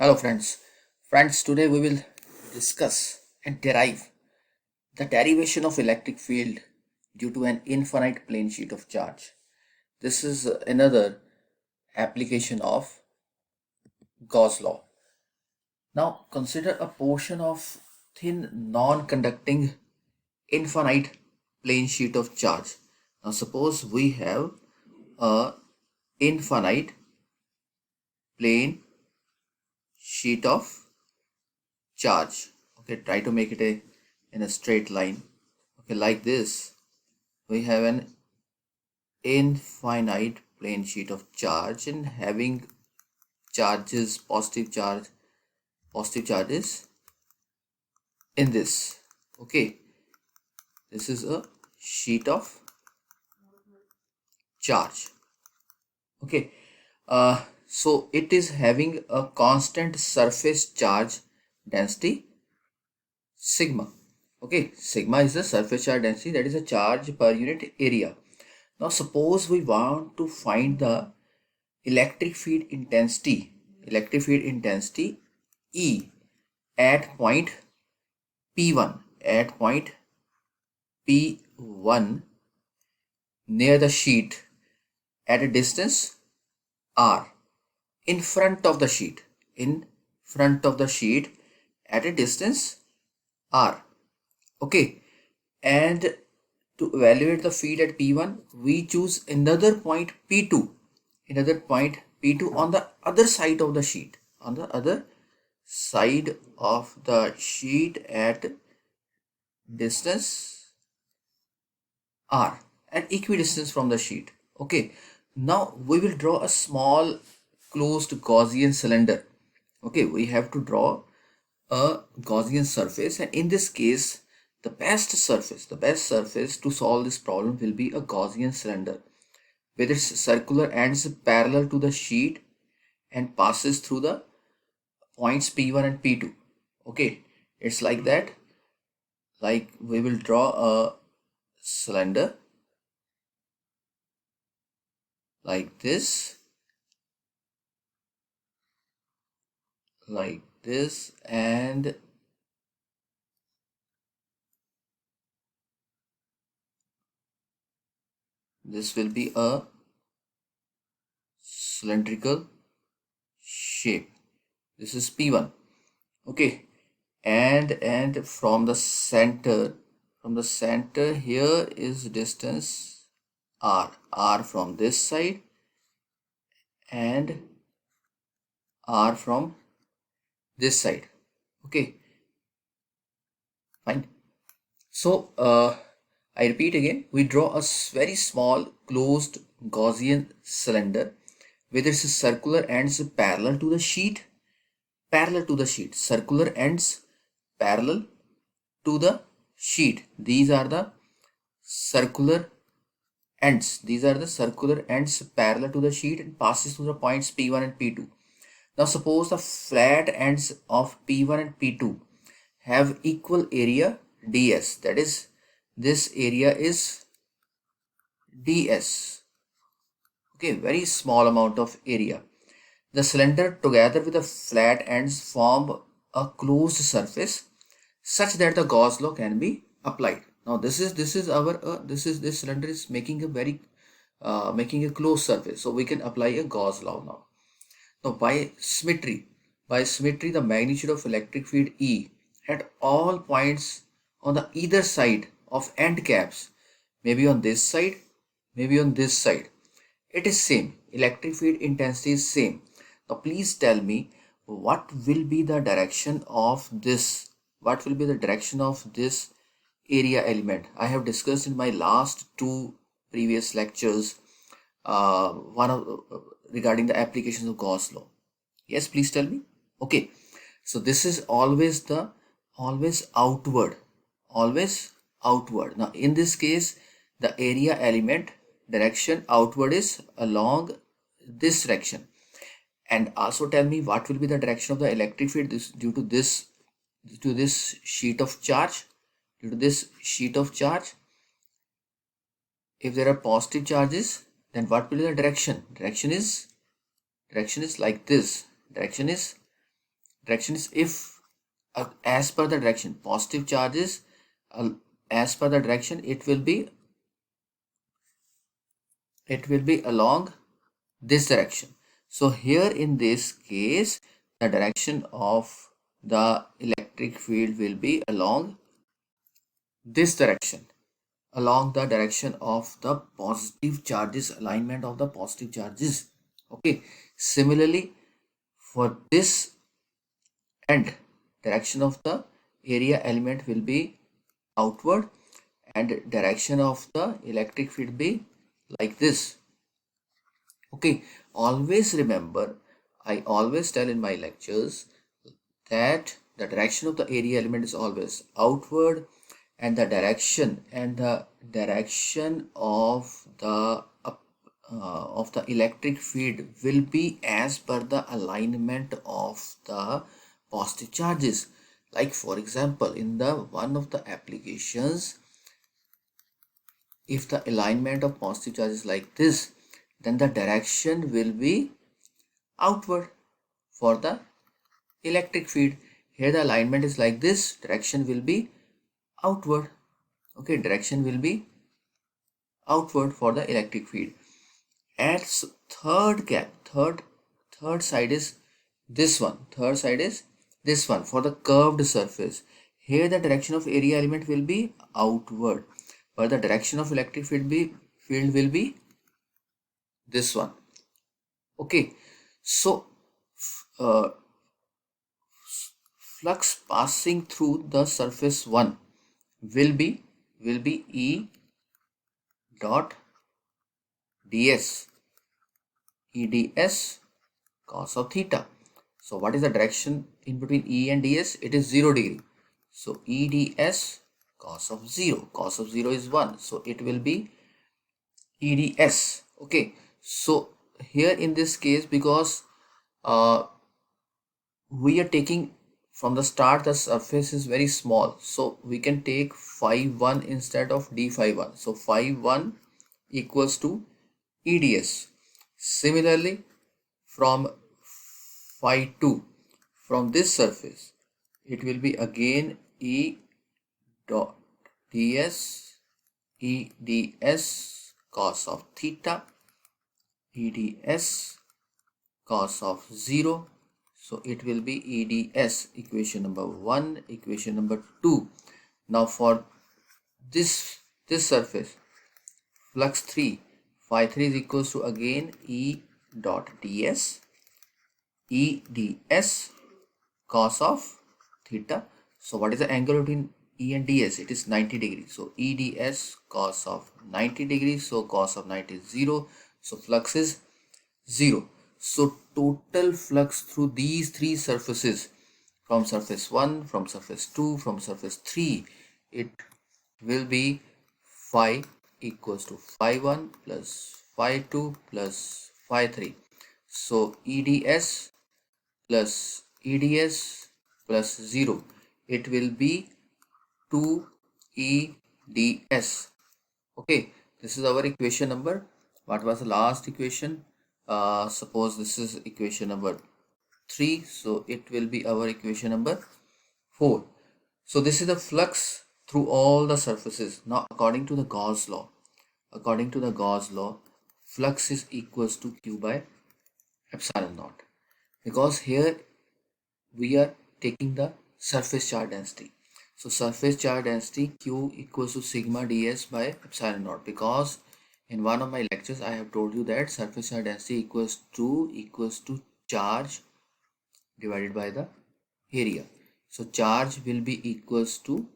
Hello friends. Friends, today we will discuss and derive the derivation of electric field due to an infinite plane sheet of charge. This is another application of Gauss law. Now consider a portion of thin non-conducting infinite plane sheet of charge. Now suppose we have a infinite plane sheet of charge. Okay, try to make it in a straight line. Okay, like this we have an infinite plane sheet of charge and having charges, positive charges in this. Okay, this is a sheet of charge. Okay, so it is having a constant surface charge density sigma. Okay, sigma is the surface charge density, that is a charge per unit area. Now suppose we want to find the electric field intensity E at point P1 near the sheet at a distance R in front of the sheet at a distance R. Okay, and to evaluate the field at P1 we choose another point P2 on the other side of the sheet at distance R and equidistance from the sheet. Okay, now we will draw a small closed Gaussian cylinder. Okay, we have to draw a Gaussian surface, and in this case the best surface to solve this problem will be a Gaussian cylinder with its circular ends parallel to the sheet and passes through the points P1 and P2. Okay, it's like that. Like we will draw a cylinder like this, and this will be a cylindrical shape. This is P1. Okay, and from the center here is distance R from this side and R from this side. Okay, fine. So I repeat again, we draw a very small closed Gaussian cylinder with its circular ends parallel to the sheet, circular ends parallel to the sheet. These are the circular ends parallel to the sheet and passes through the points P1 and P2. Now suppose the flat ends of P1 and P2 have equal area ds, that is this area is ds. Okay, very small amount of area. The cylinder together with the flat ends form a closed surface such that the Gauss law can be applied. Now this cylinder is making a very making a closed surface, so we can apply a Gauss law now. Now by symmetry, the magnitude of electric field E at all points on the either side of end caps, maybe on this side, maybe on this side, it is same. Electric field intensity is same. Now please tell me what will be the direction of this area element. I have discussed in my last two previous lectures regarding the applications of Gauss law. Yes, please tell me. Okay, so this is always outward. Now in this case the area element direction outward is along this direction. And also tell me what will be the direction of the electric field due to this sheet of charge. If there are positive charges, then what will be the direction? Direction is like this. Direction is Direction is if as per the direction, positive charges, as per the direction, it will be along this direction. So here in this case, the direction of the electric field will be along this direction, along the direction of the positive charges, alignment of the positive charges. Okay, similarly for this end, direction of the area element will be outward and direction of the electric field be like this. Okay, always remember, I always tell in my lectures that the direction of the area element is always outward, and the direction of the electric field will be as per the alignment of the positive charges. Like for example, in the one of the applications, if the alignment of positive charge is like this, then the direction will be outward for the electric field. Here the alignment is like this, direction will be outward. Okay, direction will be outward for the electric field. And third side is this one. Third side is this one for the curved surface. Here the direction of area element will be outward, but the direction of electric field will be this one. Okay, so flux passing through the surface 1 will be E dot ds, eds cos of theta. So what is the direction in between E and ds? It is 0 degree. So eds cos of 0. Cos of 0 is 1. So it will be eds. Okay. So here in this case, because we are taking from the start, the surface is very small, so we can take phi 1 instead of d phi 1. So phi 1 equals to eds. Similarly, from phi 2, from this surface, it will be again E dot ds, eds cos of theta, eds cos of 0. So it will be eds, equation number 1, equation number 2. Now for this surface, flux 3, phi 3 is equals to again E dot ds, eds cos of theta. So what is the angle between E and ds? It is 90 degrees. So eds cos of 90 degrees. So cos of 90 is 0. So flux is 0. So total flux through these three surfaces, from surface 1, from surface 2, from surface 3, it will be phi equals to phi 1 plus phi 2 plus phi 3. So eds plus eds plus 0, it will be 2 eds. Okay, this is our equation number. What was the last equation? Suppose this is equation number 3, so it will be our equation number 4. So this is the flux through all the surfaces. Now according to the Gauss law, flux is equals to Q by epsilon naught, because here we are taking the surface charge density. So surface charge density Q equals to sigma ds by epsilon naught, because in one of my lectures I have told you that surface charge density equals to charge divided by the area. So charge will be equals to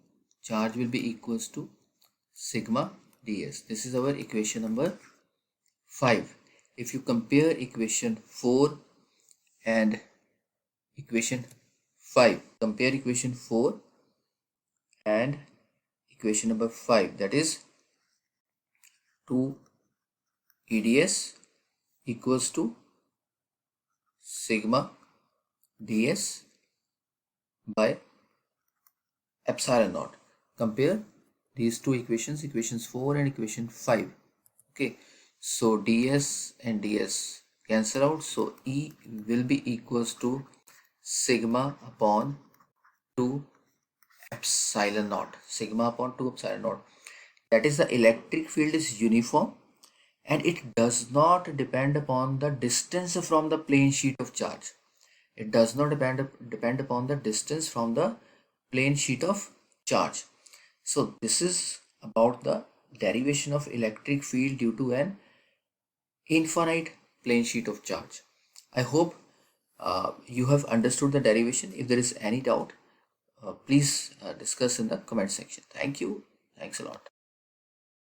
sigma ds. This is our equation number 5. If you compare equation 4 and equation 5, compare equation 4 and equation number 5, that is 2 eds equals to sigma ds by epsilon naught. Compare these two equations, equations 4 and equation 5. Okay, so ds and ds cancel out, so E will be equals to sigma upon 2 epsilon naught. Sigma upon 2 epsilon naught. That is, the electric field is uniform and it does not depend upon the distance from the plane sheet of charge. It does not depend upon the distance from the plane sheet of charge. So this is about the derivation of electric field due to an infinite plane sheet of charge. I hope you have understood the derivation. If there is any doubt, please discuss in the comment section. Thank you. Thanks a lot.